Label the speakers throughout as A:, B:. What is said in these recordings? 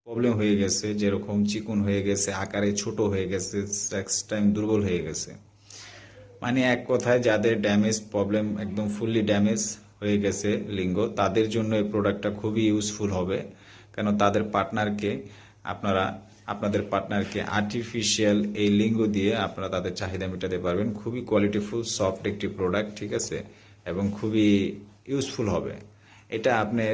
A: Problem হয়ে গেছে, যেরকম চিকন হয়ে গেছে, আকারে ছোট হয়ে গেছে, সেক্স টাইম দুর্বল হয়ে গেছে, মানে এক কথায় যাদের ড্যামেজ প্রবলেম একদম ফুললি ড্যামেজ হয়ে গেছে লিঙ্গ, তাদের জন্য এই প্রোডাক্টটা খুবই ইউজফুল হবে। কেন তাদের পার্টনারকে আপনারা আপনাদের পার্টনারকে আর্টিফিশিয়াল এই লিঙ্গ দিয়ে আপনারা তাদের চাহিদা মেটাতে পারবেন। খুবই কোয়ালিটিফুল সফট একটি প্রোডাক্ট, ঠিক আছে, এবং খুবই ইউজফুল হবে। এটা আপনার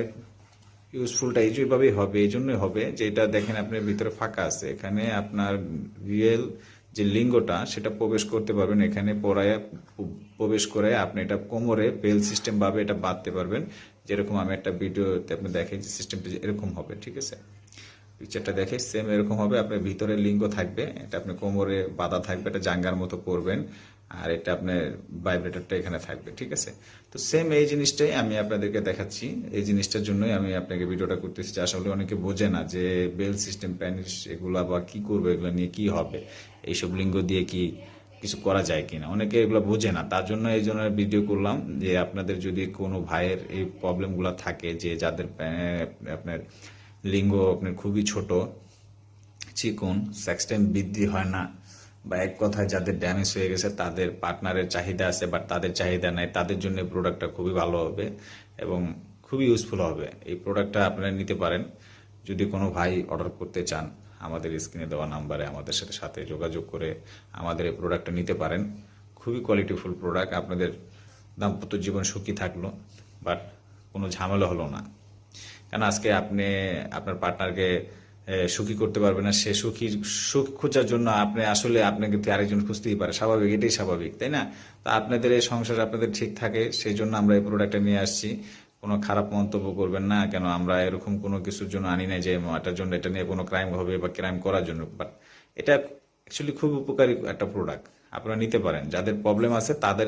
A: ইউজফুলটা এইভাবেই হবে, এই জন্যই হবে যে এটা দেখেন আপনার ভিতরে ফাঁকা আছে, এখানে আপনার রিয়েল যে লিঙ্গটা সেটা প্রবেশ করতে পারবেন, এখানে পরায় প্রবেশ করে আপনি এটা কোমরে বেল সিস্টেম ভাবে এটা বাঁধতে পারবেন। যেরকম আমি একটা ভিডিওতে আপনি দেখেন যে সিস্টেমটা এরকম হবে, ঠিক আছে, পিকচারটা দেখে সেম এরকম হবে। আপনার ভিতরে লিঙ্গ থাকবে, এটা আপনি কোমরে বাঁধা থাকবে, এটা জাঙ্গার মতো পরবেন, আর এটা আপনার ভাইব্রেটরটা এখানে থাকবে, ঠিক আছে। তো সেম এই জিনিসটাই আমি আপনাদেরকে দেখাচ্ছি। এই জিনিসটার জন্যই আমি আপনাকে ভিডিওটা করতেছি, যে আসলে অনেকে বোঝে না যে বেল সিস্টেম প্যানিস এগুলা বা কি করবে, এগুলো নিয়ে কি হবে, এইসব লিঙ্গ দিয়ে কি কিছু করা যায় কিনা, অনেকে এগুলো বোঝে না। তার জন্য এই জন্য ভিডিও করলাম যে আপনাদের যদি কোনো ভাইয়ের এই প্রবলেমগুলো থাকে, যে যাদের আপনার লিঙ্গ আপনার খুবই ছোট, চিকন, সেক্স টাইম বৃদ্ধি হয় না, বা এক কথায় যাদের ড্যামেজ হয়ে গেছে, তাদের পার্টনারের চাহিদা আছে বাট তাদের চাহিদা নাই, তাদের জন্য এই প্রোডাক্টটা খুবই ভালো হবে এবং খুবই ইউজফুল হবে। এই প্রোডাক্টটা আপনারা নিতে পারেন। যদি কোনো ভাই অর্ডার করতে চান, আমাদের স্ক্রিনে দেওয়া নাম্বারে আমাদের সাথে সাথে যোগাযোগ করে আমাদের এই প্রোডাক্টটা নিতে পারেন। খুবই কোয়ালিটিফুল প্রোডাক্ট, আপনাদের দাম্পত্য জীবন সুখী থাকলো, বাট কোনো ঝামেলা হলো না। কারণ আজকে আপনি আপনার পার্টনারকে সুখী করতে পারবেন না, সে সুখ খোঁজার জন্য আপনি আসলে আপনাকে তো আরেকজন খুঁজতেই পারে, স্বাভাবিক, এটাই স্বাভাবিক, তাই না? তো আপনাদের এই সংসার আপনাদের ঠিক থাকে, সেই জন্য আমরা এই প্রোডাক্টটা নিয়ে আসছি। কোনো খারাপ মন্তব্য করবেন না, কেন আমরা এরকম কোনো কিছুর জন্য আনি নাই যে এটার জন্য, এটা নিয়ে কোনো ক্রাইম হবে বা ক্রাইম করার জন্য, বাট এটা অ্যাকচুয়ালি খুব উপকারী একটা প্রোডাক্ট, আপনারা নিতে পারেন। যাদের প্রবলেম আছে তাদের